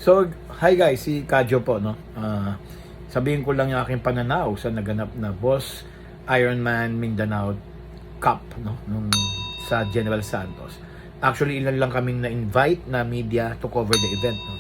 So, hi guys, si Kadyo po, no? Sabihin ko lang yung aking pananaw sa naganap na Boss Ironman Mindanao Cup, no? Sa General Santos. Actually, ilan lang kaming na-invite na media to cover the event, no?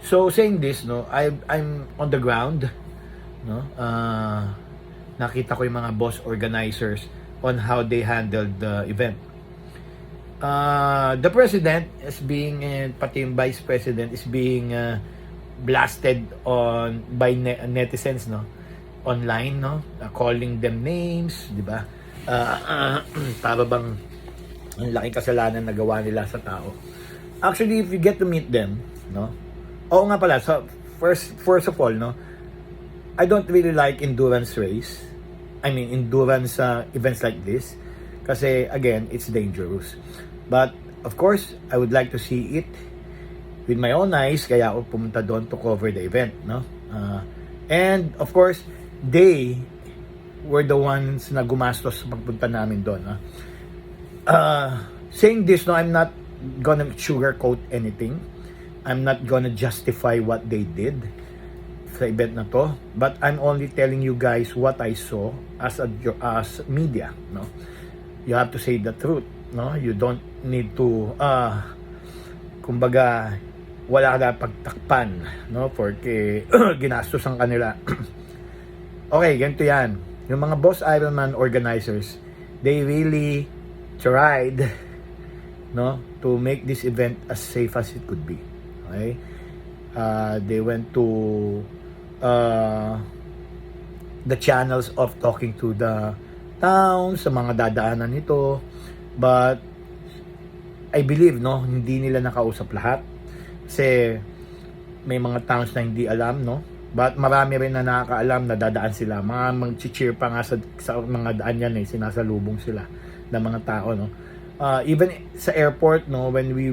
So, saying this, no, I'm on the ground, no? Nakita ko yung mga boss organizers on how they handled the event. The president is being, pati yung vice president is being blasted on by netizens, no, online, no, calling them names, di ba? Para bang ang laking kasalanan na gawa nila sa tao. Actually, if you get to meet them, no, oo nga pala, so first of all, no, I don't really like endurance race. I mean, endurance events like this. Kasi, again, it's dangerous. But, of course, I would like to see it with my own eyes. Kaya ako pumunta doon to cover the event, no? And, of course, they were the ones na gumastos sa pagpunta namin doon, no? Saying this, no, I'm not gonna sugarcoat anything. I'm not gonna justify what they did sa event na to. But I'm only telling you guys what I saw as media, no? You have to say the truth, no? You don't need to kumbaga wala ka pagtakpan, no? Porque ginastos ang kanila. Okay, ganito yan. Yung mga Boss Ironman organizers, they really tried, no, to make this event as safe as it could be. Okay? They went to the channels of talking to the town, sa mga dadaanan nito. But I believe, no, hindi nila nakausap lahat. Kasi may mga towns na hindi alam, no. But marami rin na nakakaalam na dadaan sila. Mga mag-cheer pa nga sa mga daan yan, sinasalubong sila ng mga tao, no. Even sa airport, no, when we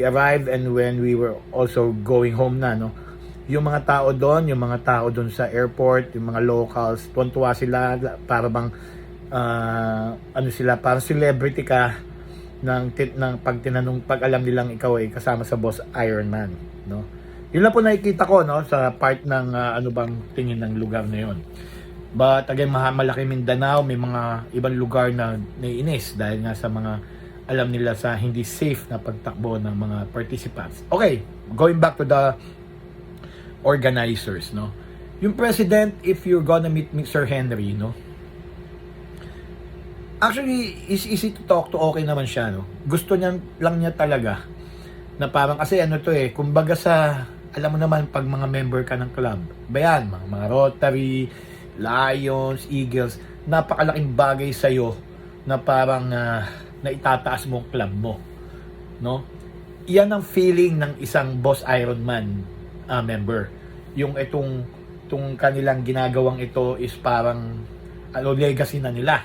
arrived and when we were also going home na, no, yung mga tao doon sa airport, yung mga locals, tuwan-tuwa sila, para bang ano sila, parang celebrity ka ng pag alam nilang ikaw ay kasama sa Boss Ironman, no. Yun lang po nakikita ko, no, sa part ng ano bang tingin ng lugar na yun. But again, malaki Mindanao, may mga ibang lugar na naiinis dahil nga sa mga alam nila sa hindi safe na pagtakbo ng mga participants. Okay, going back to the organizers, no. Yung president, if you're gonna meet Sir Henry, no, actually, is easy to talk to, okay naman siya, no. Gusto lang niya talaga na parang, kasi ano to kumbaga alam mo naman, pag mga member ka ng club, bayan, mga Rotary, Lions, Eagles, napakalaking bagay sa'yo na parang na itataas mo ang club mo, no. Iyan ang feeling ng isang Boss Ironman member. Yung itong kanilang ginagawang ito is parang legacy na nila,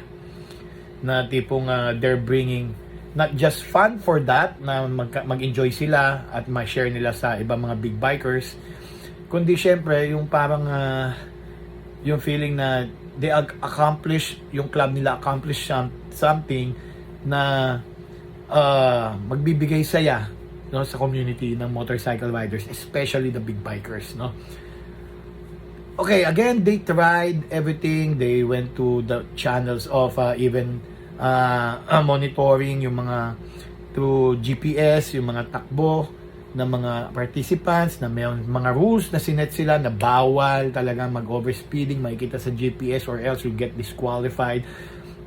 na tipong they're bringing not just fun for that, na mag-enjoy sila at ma-share nila sa ibang mga big bikers, kundi syempre yung parang yung feeling na they accomplish, yung club nila accomplish something na magbibigay saya, no, sa community ng motorcycle riders, especially the big bikers, no. Okay, again, they tried everything. They went to the channels of even monitoring yung mga through GPS, yung mga takbo ng mga participants, na may mga rules na sinet sila na bawal talaga mag-overspeeding, makikita sa GPS or else you get disqualified.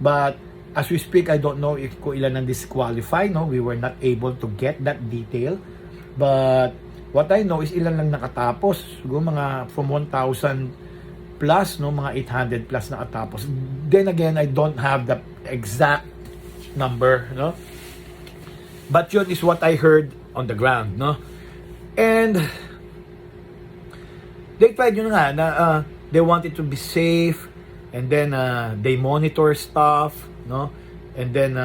But as we speak, I don't know if kung ilan ang disqualified, no? We were not able to get that detail. But what I know is ilan lang nakatapos. Siguro mga from 1,000 plus, no, mga 800 plus nakatapos. Then again, I don't have the exact number, no. But yun is what I heard on the ground, no. And they tried yun nga na they wanted to be safe, and then they monitor stuff, no. And then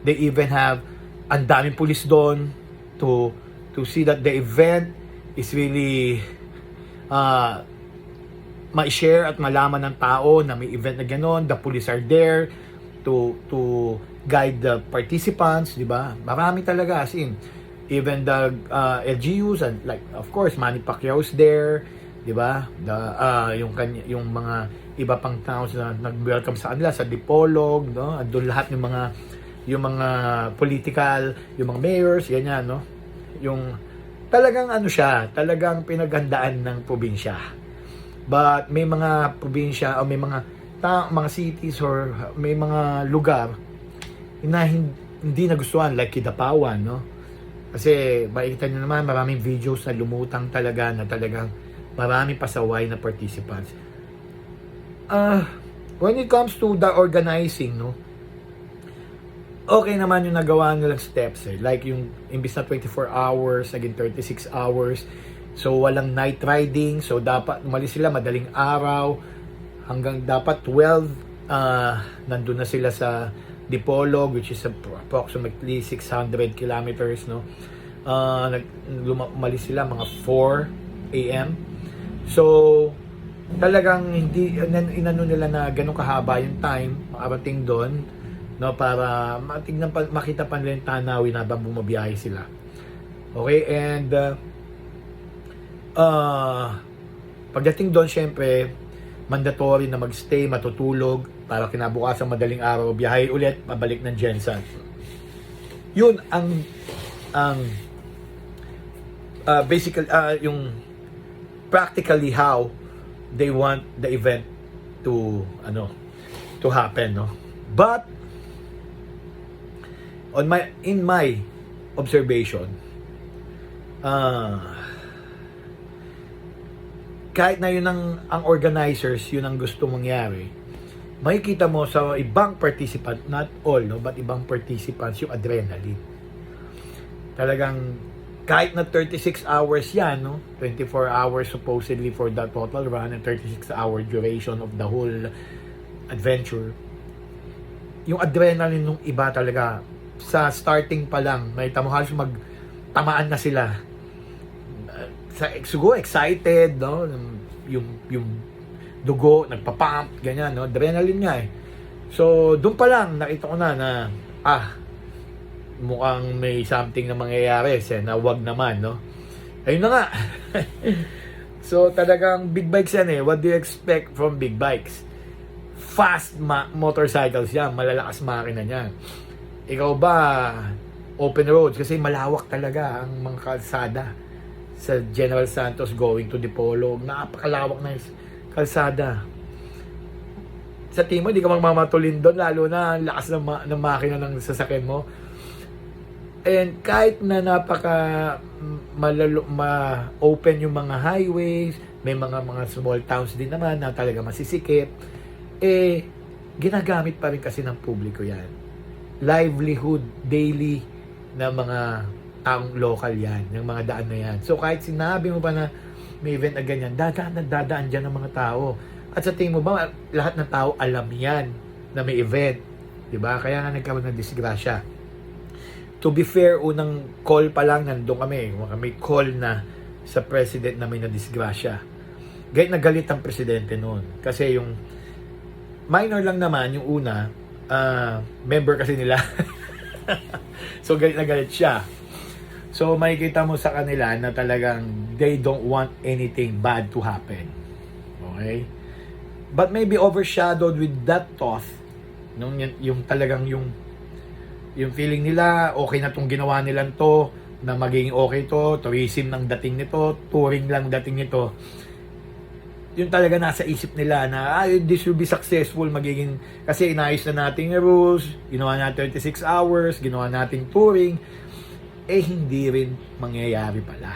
they even have ang daming pulis doon to see that the event is really ma-share at malaman ng tao na may event na gano'n. The police are there to guide the participants, di ba? Marami talaga, as in, even the LGUs, and like of course Manny Pacquiao's there, 'di ba? Yung mga iba pang towns na nag-welcome sa kanila sa Dipolog, no? Andun lahat ng yung mga political, yung mga mayors, ganyan, no? Yung talagang ano siya, talagang pinaghandaan ng probinsya. But may mga probinsya o may mga cities or may mga lugar na hindi nagustuhan, like Kidapawan, no? Kasi makikita nyo naman, maraming videos na lumutang talaga, na talagang maraming pasaway na participants. When it comes to the organizing, no, okay naman yung nagawa nilang steps, eh. Like yung imbis na 24 hours, naging 36 hours. So walang night riding, so dapat umalis sila madaling araw hanggang dapat 12, nandun na sila sa Dipolog, which is approximately 600 kilometers, no. Umalis sila mga 4 AM. So talagang hindi inano nila na ganun kahaba yung time makarating doon, no, para makita pa nila yung tanawin habang bumabiyahe sila. Okay, and pagdating doon, syempre mandatory na magstay, matutulog para kinabukasan madaling araw biyahe ulit pabalik ng Jensen. Yun ang basically yung practically how they want the event to happen, no. But in my observation, kahit na yun ang organizers, yun ang gusto mangyari, makikita mo sa ibang participant, not all, no, but ibang participants, yung adrenaline. Talagang kahit na 36 hours yan, no, 24 hours supposedly for the total run and 36-hour duration of the whole adventure, yung adrenaline nung iba talaga, sa starting pa lang, may halos magtamaan na sila. Siguro excited, no, yung dugo nagpa-pump, ganyan, no, adrenaline nga eh. So doon pa lang nakita ko na mukhang may something na mangyayari, na wag naman, no. Ayun na nga. So talagang big bikes yan eh. What do you expect from big bikes? Fast motorcycles yan, malalakas makina niyan. Ikaw ba open roads, kasi malawak talaga ang mga kalsada sa General Santos going to Dipolog. Napakalawak na yung kalsada. Sa tingin mo, di ka magmamatulin doon, lalo na ang lakas ng makina ng sasakyan mo. And kahit na ma-open yung mga highways, may mga small towns din naman na talaga masisikip, ginagamit pa rin kasi ng publiko yan. Livelihood, daily na mga taong local yan, yung mga daan na yan. So kahit sinabi mo pa na may event na ganyan, dadaan dyan ng mga tao. At sa tingin mo ba, lahat ng tao alam yan na may event, diba? Kaya nga nagkaroon ng disgrasya. To be fair, unang call pa lang, nandun kami. May call na sa president na may nadisgrasya. Galit na galit ang presidente noon. Kasi yung minor lang naman, yung una, member kasi nila. So galit na galit siya. So makikita mo sa kanila na talagang they don't want anything bad to happen. Okay? But maybe overshadowed with that thought, yung talagang yung feeling nila, okay na tong ginawa nilang to, na magiging okay to, tourism ng dating nito, touring lang dating nito. Yung talaga nasa isip nila na, this will be successful, magiging, kasi inayos na natin yung rules, ginawa natin 36 hours, ginawa natin touring, hindi rin mangyayari pala.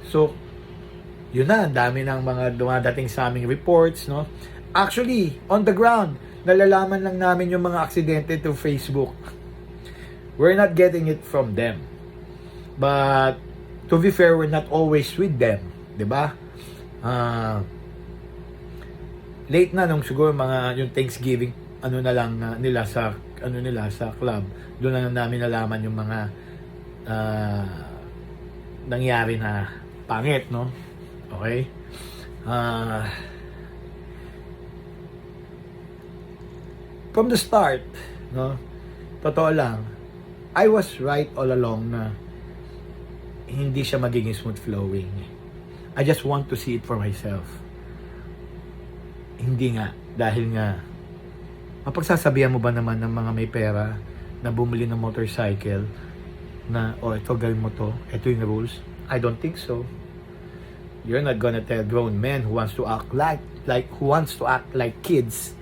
So, yun na, ang dami ng mga dumadating sa aming reports, no? Actually, on the ground, nalalaman lang namin yung mga aksidente to Facebook. We're not getting it from them. But, to be fair, we're not always with them. Diba? Late na nung siguro yung Thanksgiving, nila sa club. Doon na namin nalaman yung mga nangyari na pangit, no? Okay? From the start, no? Totoo lang, I was right all along na hindi siya magiging smooth flowing. I just want to see it for myself. Hindi nga, dahil nga, mapagsasabihan mo ba naman ng mga may pera na bumili ng motorcycle na, ito gawin mo to, ito yung rules? I don't think so. You're not gonna tell grown men who wants to act like kids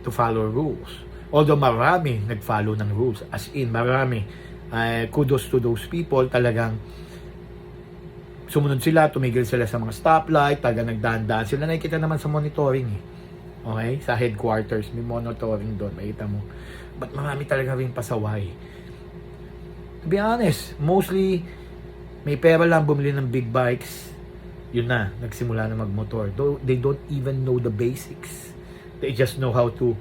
to follow rules. Although marami nag-follow ng rules, as in marami. Kudos to those people, talagang sumunod sila, tumigil sila sa mga stoplight, talagang nagdaan-daan sila. Nakikita naman sa monitoring eh. Okay? Sa headquarters, may monitoring doon, makita mo. But marami talaga rin pasaway. To be honest, mostly may pera lang bumili ng big bikes, yun na, nagsimula na magmotor. They don't even know the basics. They just know how to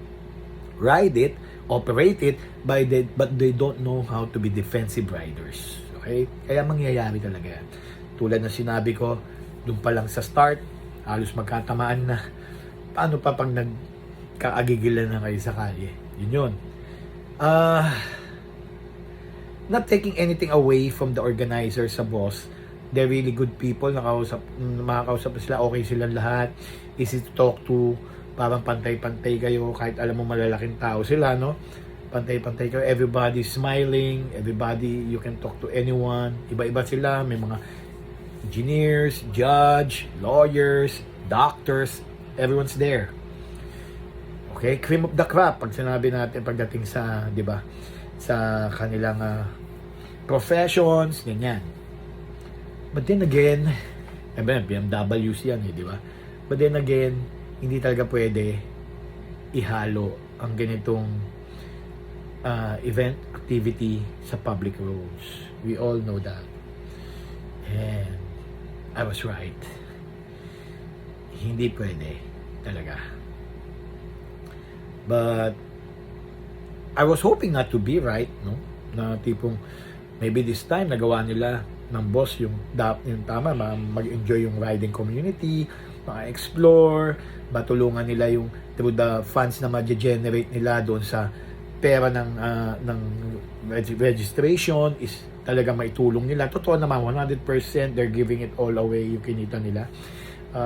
ride it, operate it, but they don't know how to be defensive riders. Okay? Kaya mangyayari talaga yan. Tulad na sinabi ko, doon pa lang sa start, halos magkatamaan na. Paano pa pag nagkaagigilan na kayo sa kalye? Yun. Not taking anything away from the organizers sa boss. They're really good people. Makakausap sila, okay silang lahat. Easy to talk to. Parang pantay-pantay kayo. Kahit alam mo malalaking tao sila, no? Pantay-pantay kayo. Everybody's smiling. Everybody, you can talk to anyone. Iba-iba sila. May mga engineers, judge, lawyers, doctors. Everyone's there. Okay? Cream of the crop. Pag sinabi natin pagdating sa, di ba? Sa kanilang professions, ganyan. But then again, BMWs yan di ba? But then again, hindi talaga pwede ihalo ang ganitong event activity sa public roads. We all know that. And I was right. Hindi pwede talaga. But I was hoping not to be right, no? Na tipong maybe this time nagawa nila ng boss yung tama, mag-enjoy yung riding community, ma-explore, matulungan nila yung through the funds na ma-generate nila doon sa pera ng registration is talaga maitulong nila. Totoo naman, 100% they're giving it all away yung kinita nila.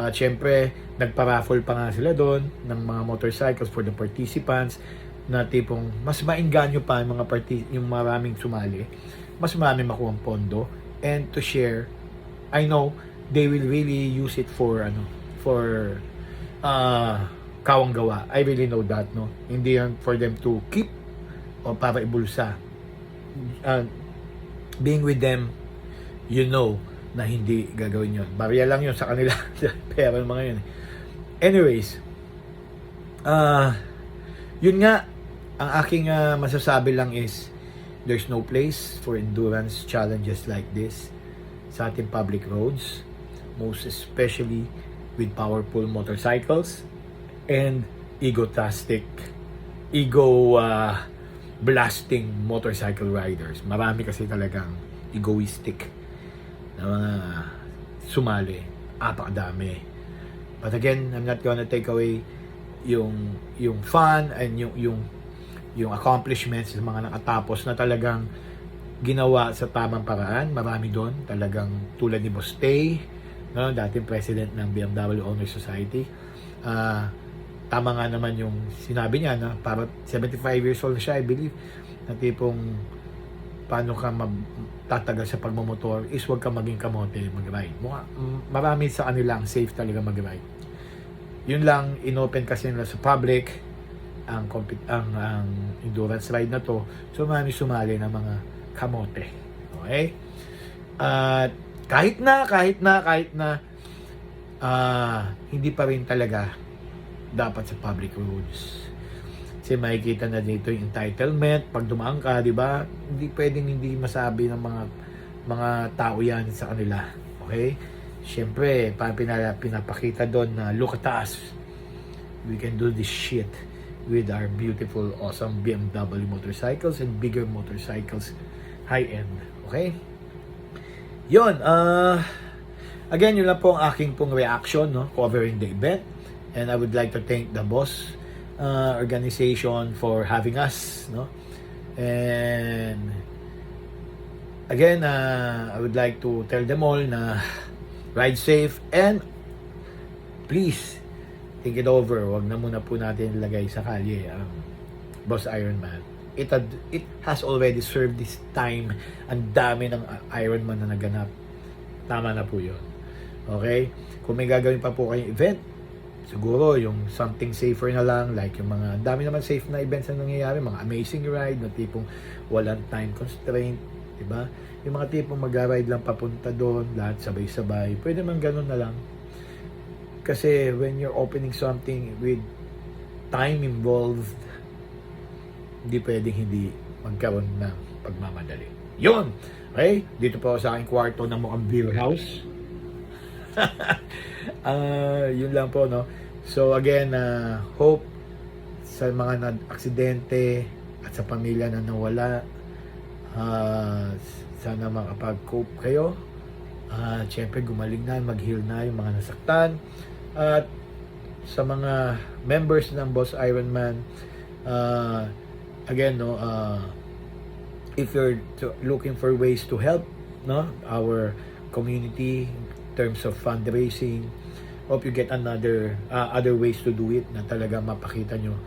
Siyempre, nagpa-raffle pa nga sila doon ng mga motorcycles for the participants na tipong mas maingganyo pa yung yung maraming sumali, mas marami makuha ang pondo, and to share. I know they will really use it for kawang gawa. I really know that, no? Hindi yan for them to keep o para ibulsa. Being with them, you know na hindi gagawin yun. Barya lang yun sa kanila. Pero mga yun. Anyways, yun nga, ang aking masasabi lang is there's no place for endurance challenges like this sa ating public roads, most especially with powerful motorcycles and blasting motorcycle riders. Marami kasi talagang egoistic na mga sumali. Apakadami. But again, I'm not gonna take away yung fun and yung accomplishments ng mga nakatapos na talagang ginawa sa tamang paraan. Marami doon talagang tulad ni Boss Tay, no, dating president ng BMW Honor Society. Tama nga naman yung sinabi niya na para 75 years old siya, I believe, na tipong paano ka tatagal sa pagmamotor is huwag ka maging kamote mag-ride. Marami sa kanila ang safe talaga mag-ride. Yun lang, inopen kasi nila sa public ang endurance ride na to. So marami sumali na mga kamote. Okay? At kahit na hindi pa rin talaga dapat sa public roads. Kasi makikita na dito yung entitlement pag dumaan ka, di ba? Hindi pwedeng hindi masabi ng mga tao yan sa kanila. Okay? Siyempre, pinapakita doon na look at us. We can do this shit with our beautiful, awesome BMW motorcycles and bigger motorcycles, high-end. Okay? Yun, again, yun lang po ang aking pong reaction, no, covering the event. And I would like to thank the boss organization for having us, no? And Again, I would like to tell them all na ride safe and please think it over. Wag na muna po natin ilagay sa kalye ang Boss Ironman. It has already served this time. Ang dami ng Ironman na naganap. Tama na po yun. Okay? Kung may gagawin pa po kayong event, siguro yung something safer na lang, like yung mga dami naman safe na events na nangyayari, mga amazing ride na tipong walang time constraint, diba? Yung mga tipong mag-ride lang papunta doon, lahat sabay-sabay, pwede man ganun na lang. Kasi when you're opening something with time involved, hindi pwedeng hindi magkaroon ng pagmamadali. Yun! Okay? Dito po ako sa aking kwarto ng mukhang beer house. Yun lang po, no? So again, hope sa mga aksidente at sa pamilya na nawala, sana makapag-cope kayo. Siyempre gumaling na, mag-heal na yung mga nasaktan. At sa mga members ng Boss Ironman, again, no, if you're looking for ways to help, no, our community in terms of fundraising, hope you get other ways to do it na talaga mapakita nyo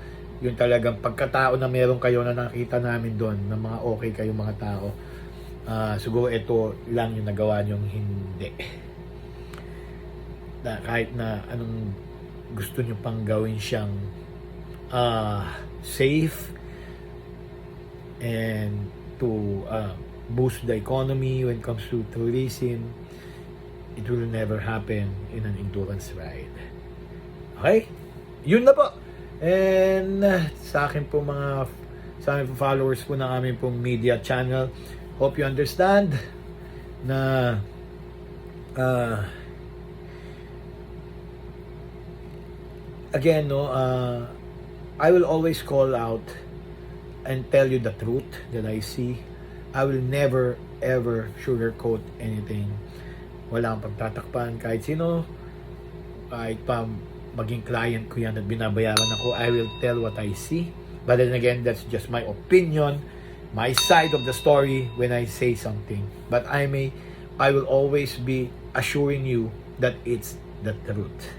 yung talagang pagkatao na meron kayo na nakita namin doon, na mga okay kayong mga tao. Siguro ito lang yung nagawa nyong hindi. Na kahit na anong gusto nyo pang gawin siyang safe and to boost the economy when it comes to tourism, it will never happen in an endurance ride. Okay? Yun na po. And sa akin po sa akin po followers po ng aming pong media channel, hope you understand na again, no, I will always call out and tell you the truth that I see. I will never ever sugarcoat anything. Wala akong pagtatakpan kahit sino, kahit pa maging client ko yan at binabayaran ako. I will tell what I see. But then again, that's just my opinion, my side of the story when I say something. But I will always be assuring you that it's the truth.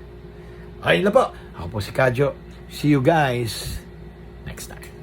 Ayun na po. Ako po si Kadyo. See you guys next time.